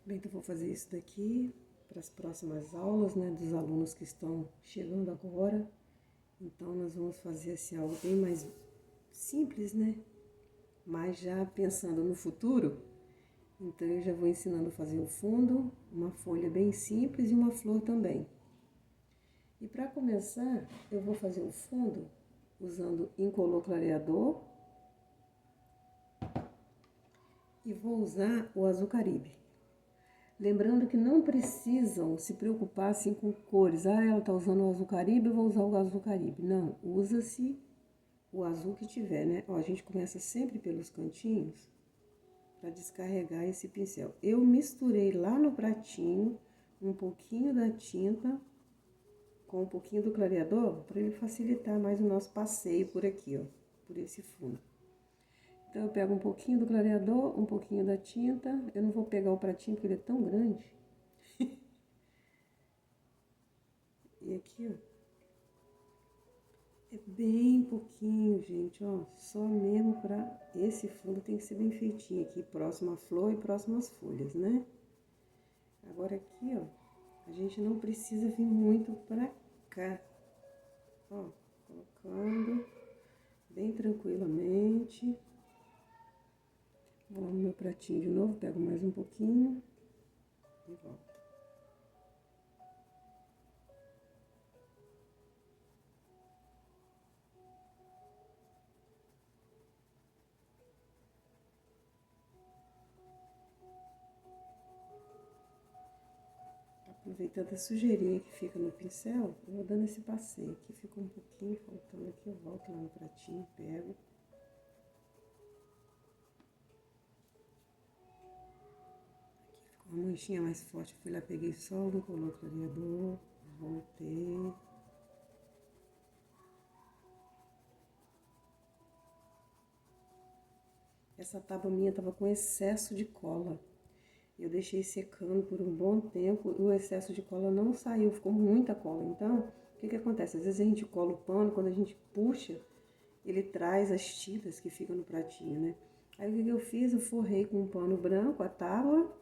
Bem, então vou fazer isso daqui para as próximas aulas, né, dos alunos que estão chegando agora. Então, nós vamos fazer assim, algo bem mais simples, né? Mas já pensando no futuro, então eu já vou ensinando a fazer o fundo, uma folha bem simples e uma flor também. E para começar, eu vou fazer o fundo usando incolor clareador e vou usar o azul caribe. Lembrando que não precisam se preocupar assim com cores. Ah, ela tá usando o azul caribe, eu vou usar o azul caribe. Não, usa-se o azul que tiver, né? Ó, a gente começa sempre pelos cantinhos para descarregar esse pincel. Eu misturei lá no pratinho um pouquinho da tinta com um pouquinho do clareador para ele facilitar mais o nosso passeio por aqui, ó, por esse fundo. Então, eu pego um pouquinho do clareador, um pouquinho da tinta. Eu não vou pegar o pratinho porque ele é tão grande. E aqui, ó. É bem pouquinho, gente, ó. Só mesmo pra... Esse fundo tem que ser bem feitinho aqui, próximo à flor e próximo às folhas, né? Agora aqui, ó, a gente não precisa vir muito pra cá. Ó, colocando bem tranquilamente. Vou lá no meu pratinho de novo, pego mais um pouquinho e volto. Aproveitando a sujeirinha que fica no pincel, eu vou dando esse passeio. Aqui fica um pouquinho faltando aqui, eu volto lá no pratinho, pego. Uma manchinha mais forte, fui lá, peguei só um color clareador, voltei. Essa tábua minha tava com excesso de cola. Eu deixei secando por um bom tempo e o excesso de cola não saiu, ficou muita cola. Então, o que que acontece? Às vezes a gente cola o pano, quando a gente puxa, ele traz as tintas que ficam no pratinho, né? Aí o que que eu fiz? Eu forrei com um pano branco a tábua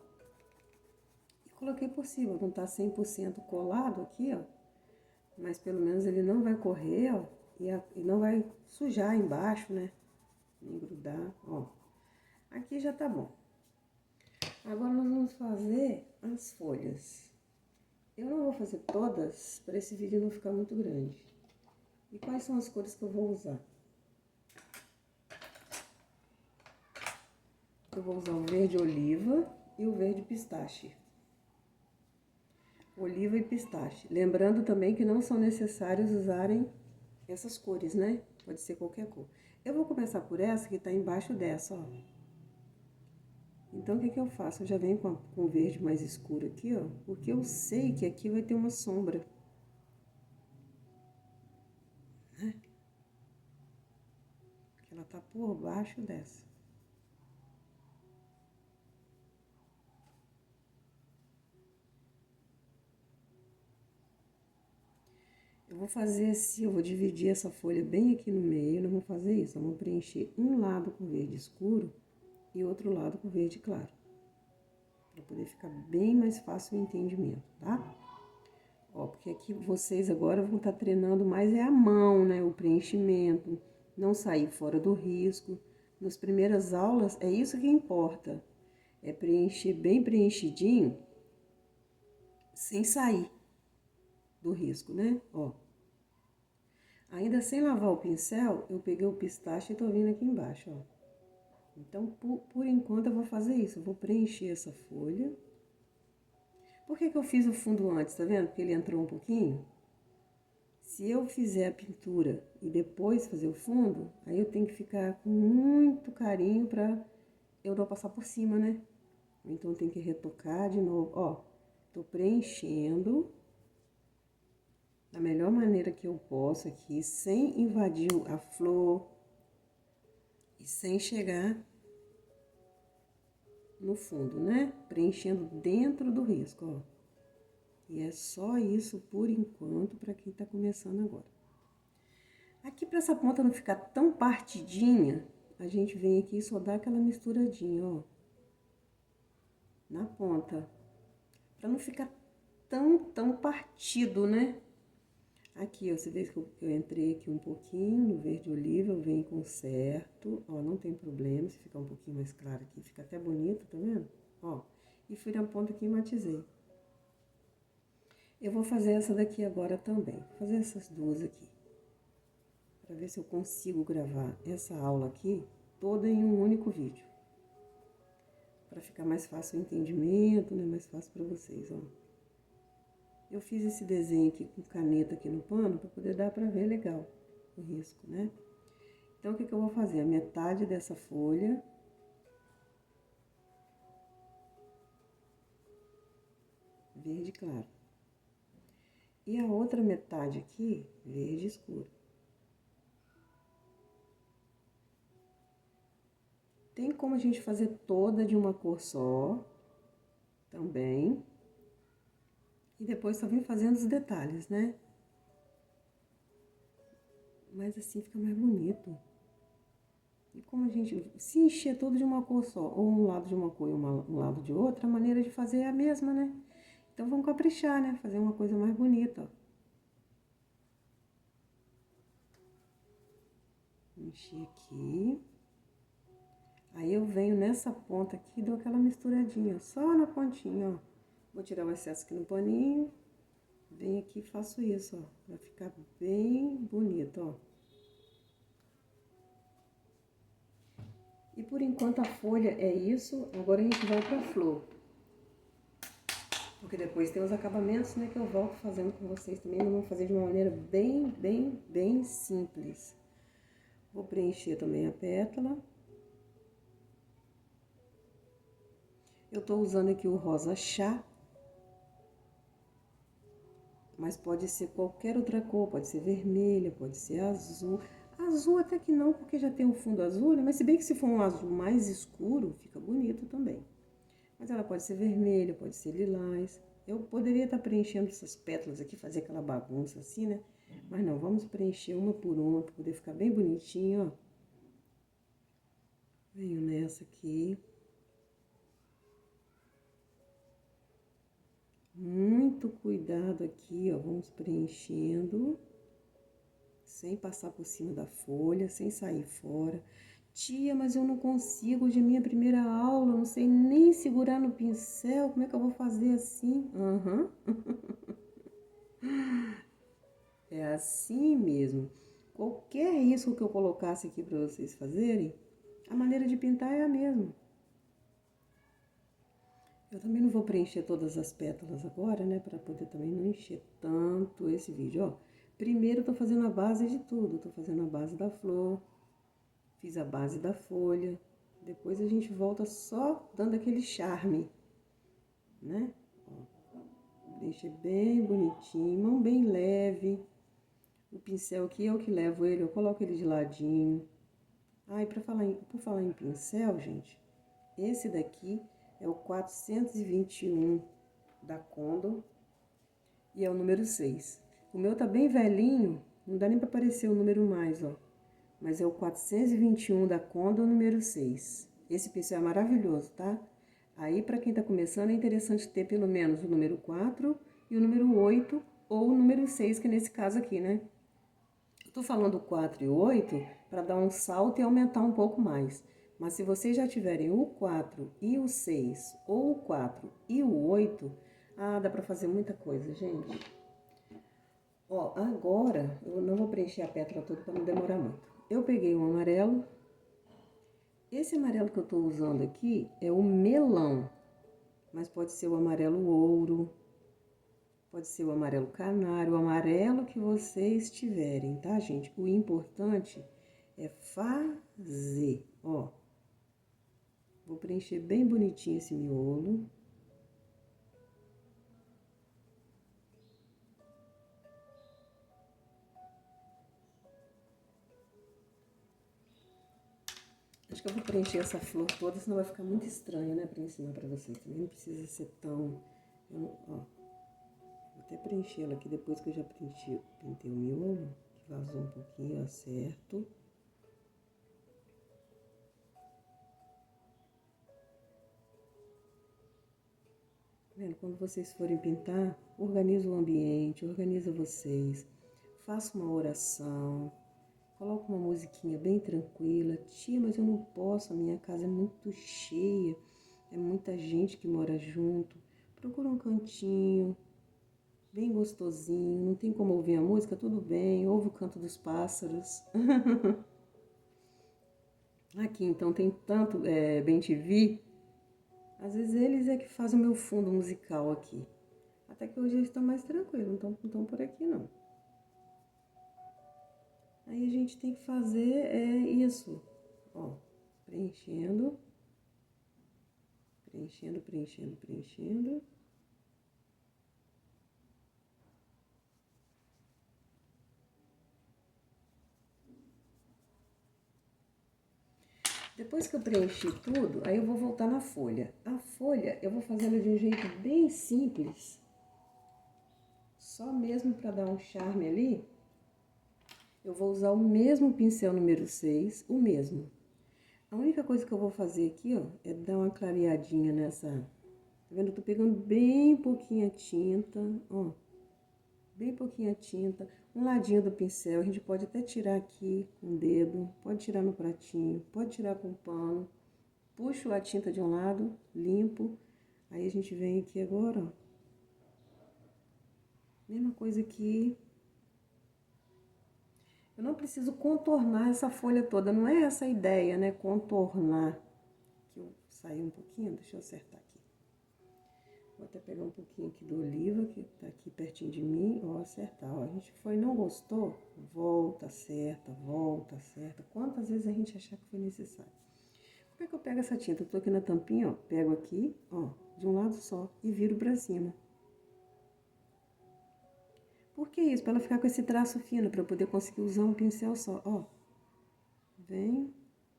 e coloquei por cima. Não tá 100% colado aqui, ó. Mas pelo menos ele não vai correr, ó. E não vai sujar embaixo, né? Nem grudar, ó. Aqui já tá bom. Agora nós vamos fazer as folhas. Eu não vou fazer todas, para esse vídeo não ficar muito grande. E quais são as cores que eu vou usar? Eu vou usar o verde oliva e o verde pistache. Oliva e pistache. Lembrando também que não são necessários usarem essas cores, né? Pode ser qualquer cor. Eu vou começar por essa que tá embaixo dessa, ó. Então, o que que eu faço? Eu já venho com o verde mais escuro aqui, ó. Porque eu sei que aqui vai ter uma sombra. Né? Que ela tá por baixo dessa. Eu vou fazer assim, eu vou dividir essa folha bem aqui no meio, não vou fazer isso. Eu vou preencher um lado com verde escuro e outro lado com verde claro. Pra poder ficar bem mais fácil o entendimento, tá? Ó, porque aqui vocês agora vão estar treinando mais é a mão, né? O preenchimento, não sair fora do risco. Nas primeiras aulas, é isso que importa. É preencher bem preenchidinho, sem sair do risco, né? Ó. Ainda sem lavar o pincel, eu peguei o pistache e tô vindo aqui embaixo, ó. Então, por enquanto, eu vou fazer isso. Eu vou preencher essa folha. Por que que eu fiz o fundo antes, tá vendo? Porque ele entrou um pouquinho. Se eu fizer a pintura e depois fazer o fundo, aí eu tenho que ficar com muito carinho pra eu não passar por cima, né? Então, eu tenho que retocar de novo. Ó, tô preenchendo da melhor maneira que eu posso aqui, sem invadir a flor e sem chegar no fundo, né? Preenchendo dentro do risco, ó. E é só isso por enquanto para quem tá começando agora. Aqui para essa ponta não ficar tão partidinha, a gente vem aqui e só dá aquela misturadinha, ó. Na ponta, Pra não ficar tão partido, né? Aqui, ó, você vê que eu entrei aqui um pouquinho no verde oliva, eu venho com certo, ó, não tem problema, se ficar um pouquinho mais claro aqui, fica até bonito, tá vendo? Ó, e fui na ponta aqui e matizei. Eu vou fazer essa daqui agora também, vou fazer essas duas aqui, pra ver se eu consigo gravar essa aula aqui toda em um único vídeo. Pra ficar mais fácil o entendimento, né, mais fácil pra vocês, ó. Eu fiz esse desenho aqui com caneta aqui no pano para poder dar para ver legal o risco, né? Então, o que eu vou fazer? A metade dessa folha verde claro. E a outra metade aqui, verde escuro. Tem como a gente fazer toda de uma cor só, também. E depois só vim fazendo os detalhes, né? Mas assim fica mais bonito. E como a gente, se encher todo de uma cor só, ou um lado de uma cor e um lado de outra, a maneira de fazer é a mesma, né? Então vamos caprichar, né? Fazer uma coisa mais bonita, ó. Encher aqui. Aí eu venho nessa ponta aqui e dou aquela misturadinha, só na pontinha, ó. Vou tirar o excesso aqui no paninho. Venho aqui e faço isso, ó. Vai ficar bem bonito, ó. E por enquanto a folha é isso. Agora a gente vai pra flor. Porque depois tem os acabamentos, né, que eu volto fazendo com vocês também. Nós vamos fazer de uma maneira bem simples. Vou preencher também a pétala. Eu tô usando aqui o rosa chá. Mas pode ser qualquer outra cor, pode ser vermelha, pode ser azul. Azul até que não, porque já tem um fundo azul, né? Mas se bem que se for um azul mais escuro, fica bonito também. Mas ela pode ser vermelha, pode ser lilás. Eu poderia estar preenchendo essas pétalas aqui, fazer aquela bagunça assim, né? Mas não, vamos preencher uma por uma, para poder ficar bem bonitinho, ó. Venho nessa aqui. Muito cuidado aqui, ó, vamos preenchendo. Sem passar por cima da folha, sem sair fora. Tia, mas eu não consigo, hoje é minha primeira aula, não sei nem segurar no pincel, como é que eu vou fazer assim? Aham. É assim mesmo. Qualquer risco que eu colocasse aqui para vocês fazerem, a maneira de pintar é a mesma. Eu também não vou preencher todas as pétalas agora, né, para poder também não encher tanto esse vídeo, ó. Primeiro eu tô fazendo a base de tudo, tô fazendo a base da flor, fiz a base da folha, depois a gente volta só dando aquele charme, né? Ó, preencher bem bonitinho, mão bem leve. O pincel aqui é o que levo ele, eu coloco ele de ladinho. Ah, e por falar em pincel, gente, esse daqui é o 421 da Condor e é o número 6. O meu tá bem velhinho, não dá nem pra aparecer o número mais, ó. Mas é o 421 da Condor, número 6. Esse pincel é maravilhoso, tá? Aí, pra quem tá começando, é interessante ter pelo menos o número 4 e o número 8 ou o número 6, que é nesse caso aqui, né? Eu tô falando o 4 e o 8 para dar um salto e aumentar um pouco mais. Mas se vocês já tiverem o 4 e o 6, ou o 4 e o 8, ah, dá pra fazer muita coisa, gente. Ó, agora eu não vou preencher a pétala toda para não demorar muito. Eu peguei um amarelo. Esse amarelo que eu tô usando aqui é o melão, mas pode ser o amarelo ouro, pode ser o amarelo canário, o amarelo que vocês tiverem, tá, gente? O importante é fazer, ó. Vou preencher bem bonitinho esse miolo. Acho que eu vou preencher essa flor toda, senão vai ficar muito estranho, né, pra ensinar pra vocês. Também não precisa ser tão... ó, vou até preencher ela aqui depois que eu já pintei o miolo, que vazou um pouquinho, ó, certo. Vendo? Quando vocês forem pintar, organiza o ambiente, organiza vocês, faça uma oração, coloca uma musiquinha bem tranquila. Tia, mas eu não posso, a minha casa é muito cheia, é muita gente que mora junto. Procura um cantinho, bem gostosinho, não tem como ouvir a música? Tudo bem, ouve o canto dos pássaros. Aqui, então, tem tanto bem-te-vi, às vezes eles é que fazem o meu fundo musical aqui. Até que hoje eles estão mais tranquilos, não estão por aqui não. Aí a gente tem que fazer isso, ó, preenchendo, preenchendo, preenchendo, preenchendo. Depois que eu preenchi tudo, aí eu vou voltar na folha. A folha eu vou fazendo de um jeito bem simples, só mesmo para dar um charme ali. Eu vou usar o mesmo pincel número 6, o mesmo. A única coisa que eu vou fazer aqui, ó, é dar uma clareadinha nessa. Tá vendo? Eu tô pegando bem pouquinha tinta, ó. Bem pouquinha tinta. Um ladinho do pincel, a gente pode até tirar aqui com o dedo, pode tirar no pratinho, pode tirar com o pano. Puxo a tinta de um lado, limpo. Aí a gente vem aqui agora, ó. Mesma coisa aqui. Eu não preciso contornar essa folha toda, não é essa a ideia, né? Contornar. Que eu saí um pouquinho, deixa eu acertar aqui. Vou até pegar um pouquinho aqui do oliva, que tá aqui pertinho de mim, ó, acertar. Ó, a gente foi, não gostou? Volta, acerta, volta, acerta. Quantas vezes a gente achar que foi necessário. Como é que eu pego essa tinta? Eu tô aqui na tampinha, ó, pego aqui, ó, de um lado só e viro pra cima. Por que isso? Para ela ficar com esse traço fino, para eu poder conseguir usar um pincel só, ó. Vem.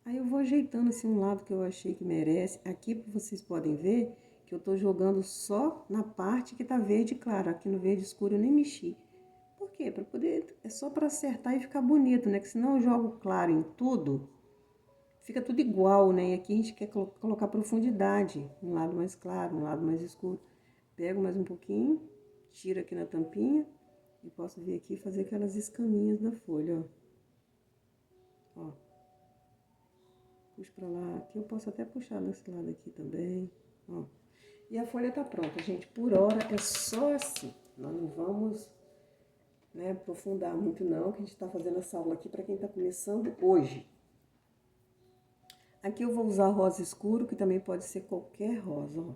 Aí eu vou ajeitando assim um lado que eu achei que merece. Aqui vocês podem ver que eu tô jogando só na parte que tá verde claro. Aqui no verde escuro eu nem mexi. Por quê? Para poder, é só para acertar e ficar bonito, né? Que senão eu jogo claro em tudo, fica tudo igual, né? E aqui a gente quer colocar profundidade. Um lado mais claro, um lado mais escuro. Pego mais um pouquinho, tiro aqui na tampinha e posso vir aqui e fazer aquelas escaminhas da folha, ó. Ó. Puxo pra lá. Aqui eu posso até puxar desse lado aqui também, ó. E a folha tá pronta, gente. Por hora é só assim. Nós não vamos, né, aprofundar muito não, que a gente tá fazendo essa aula aqui para quem tá começando hoje. Aqui eu vou usar rosa escuro, que também pode ser qualquer rosa, ó.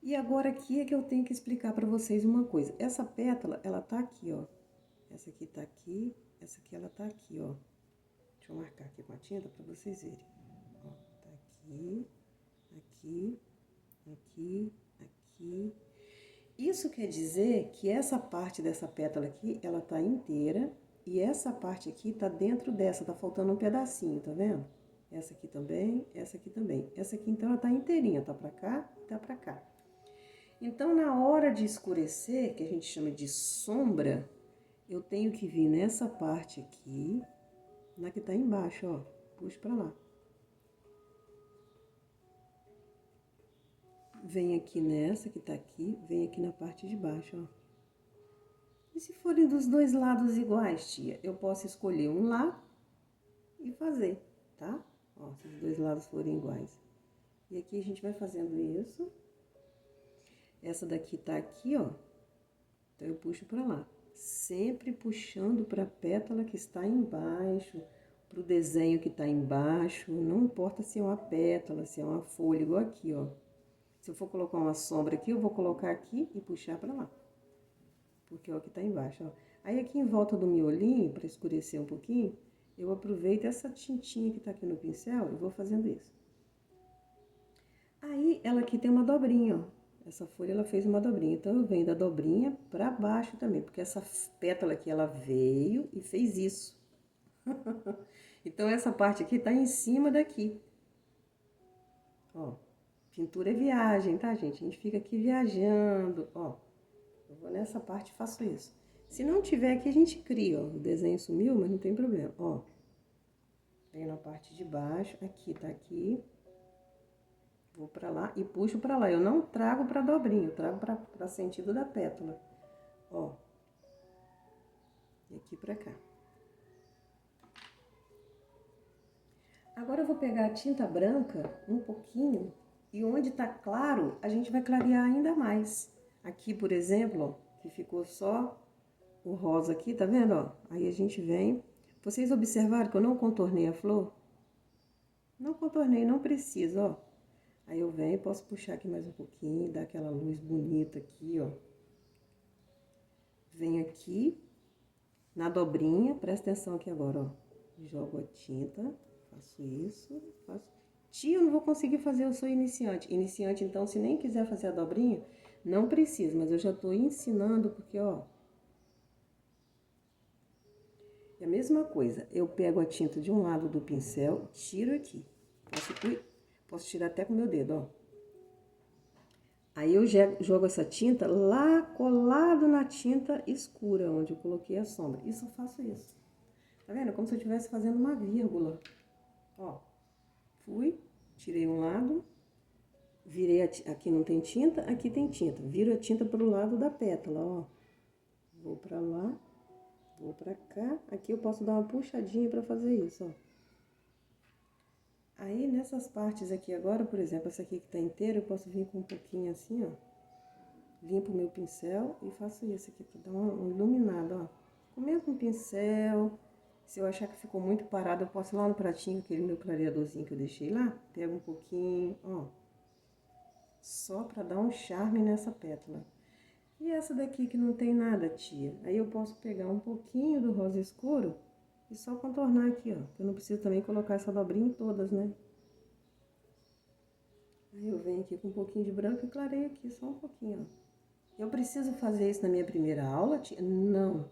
E agora aqui é que eu tenho que explicar para vocês uma coisa. Essa pétala, ela tá aqui, ó. Essa aqui tá aqui, essa aqui ela tá aqui, ó. Deixa eu marcar aqui com a tinta para vocês verem. Ó, tá aqui, aqui, aqui, aqui. Isso quer dizer que essa parte dessa pétala aqui, ela tá inteira. E essa parte aqui tá dentro dessa, tá faltando um pedacinho, tá vendo? Essa aqui também, essa aqui também. Essa aqui, então, ela tá inteirinha, tá pra cá e tá pra cá. Então, na hora de escurecer, que a gente chama de sombra, eu tenho que vir nessa parte aqui, na que tá embaixo, ó, puxo pra lá. Vem aqui nessa que tá aqui, vem aqui na parte de baixo, ó. E se forem dos dois lados iguais, tia, eu posso escolher um lá e fazer, tá? Ó, se os dois lados forem iguais. E aqui a gente vai fazendo isso. Essa daqui tá aqui, ó. Então, eu puxo pra lá. Sempre puxando para a pétala que está embaixo, para o desenho que está embaixo. Não importa se é uma pétala, se é uma folha, igual aqui, ó. Se eu for colocar uma sombra aqui, eu vou colocar aqui e puxar para lá. Porque é o que está embaixo, ó. Aí, aqui em volta do miolinho, para escurecer um pouquinho, eu aproveito essa tintinha que tá aqui no pincel e vou fazendo isso. Aí, ela aqui tem uma dobrinha, ó. Essa folha, ela fez uma dobrinha. Então, eu venho da dobrinha pra baixo também, porque essa pétala aqui, ela veio e fez isso. Então, essa parte aqui tá em cima daqui. Ó, pintura é viagem, tá, gente? A gente fica aqui viajando, ó. Eu vou nessa parte e faço isso. Se não tiver aqui, a gente cria, ó. O desenho sumiu, mas não tem problema, ó. Venho na parte de baixo, aqui, tá aqui. Vou pra lá e puxo pra lá. Eu não trago pra dobrinha, eu trago pra sentido da pétala. Ó. E aqui pra cá. Agora eu vou pegar a tinta branca, um pouquinho, e onde tá claro, a gente vai clarear ainda mais. Aqui, por exemplo, ó, que ficou só o rosa aqui, tá vendo, ó? Aí a gente vem... Vocês observaram que eu não contornei a flor? Não contornei, não precisa, ó. Aí eu venho, posso puxar aqui mais um pouquinho, dar aquela luz bonita aqui, ó. Venho aqui, na dobrinha, presta atenção aqui agora, ó. Jogo a tinta, faço isso, faço... Tia, eu não vou conseguir fazer, eu sou iniciante. Iniciante, então, se nem quiser fazer a dobrinha, não precisa, mas eu já tô ensinando, porque, ó... É a mesma coisa, eu pego a tinta de um lado do pincel, tiro aqui. Posso tirar até com o meu dedo, ó. Aí eu jogo essa tinta lá colado na tinta escura, onde eu coloquei a sombra. E só faço isso. Tá vendo? Como se eu estivesse fazendo uma vírgula. Ó, fui, tirei um lado, virei, aqui não tem tinta, aqui tem tinta. Viro a tinta pro lado da pétala, ó. Vou pra lá, vou pra cá. Aqui eu posso dar uma puxadinha pra fazer isso, ó. Aí, nessas partes aqui agora, por exemplo, essa aqui que tá inteira, eu posso vir com um pouquinho assim, ó. Limpo o meu pincel e faço isso aqui pra dar uma iluminada, ó. Com o mesmo pincel, se eu achar que ficou muito parado, eu posso ir lá no pratinho, aquele meu clareadorzinho que eu deixei lá, pego um pouquinho, ó. Só pra dar um charme nessa pétala. E essa daqui que não tem nada, tia? Aí eu posso pegar um pouquinho do rosa escuro e só contornar aqui, ó. Eu não preciso também colocar essa dobrinha em todas, né? Aí eu venho aqui com um pouquinho de branco e clareio aqui, só um pouquinho, ó. Eu preciso fazer isso na minha primeira aula, tia? Não.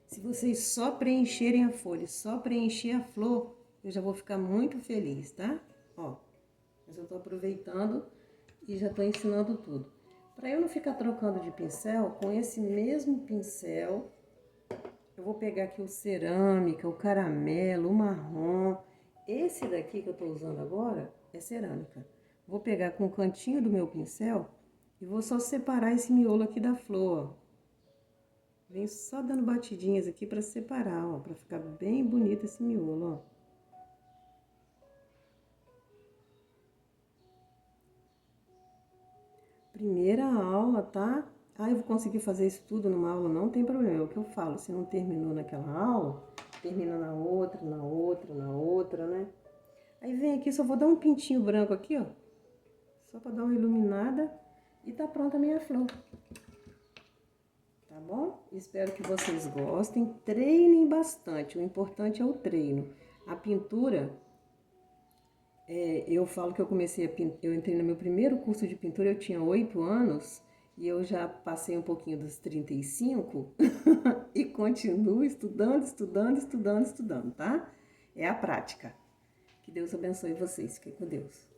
Se vocês só preencherem a folha, só preencher a flor, eu já vou ficar muito feliz, tá? Ó, mas eu tô aproveitando e já tô ensinando tudo. Pra eu não ficar trocando de pincel, com esse mesmo pincel, eu vou pegar aqui o cerâmica, o caramelo, o marrom. Esse daqui que eu tô usando agora é cerâmica. Vou pegar com o cantinho do meu pincel e vou só separar esse miolo aqui da flor, ó. Venho só dando batidinhas aqui pra separar, ó, pra ficar bem bonito esse miolo, ó. Primeira aula, tá? Ah, eu vou conseguir fazer isso tudo numa aula, não tem problema. É o que eu falo, se não terminou naquela aula, termina na outra, na outra, na outra, né? Aí vem aqui, só vou dar um pintinho branco aqui, ó. Só pra dar uma iluminada e tá pronta a minha flor. Tá bom? Espero que vocês gostem. Treinem bastante, o importante é o treino. A pintura, eu falo que eu comecei eu entrei no meu primeiro curso de pintura, eu tinha 8 anos e eu já passei um pouquinho dos 35 e continuo estudando, estudando, estudando, estudando, tá? É a prática. Que Deus abençoe vocês. Fiquem com Deus.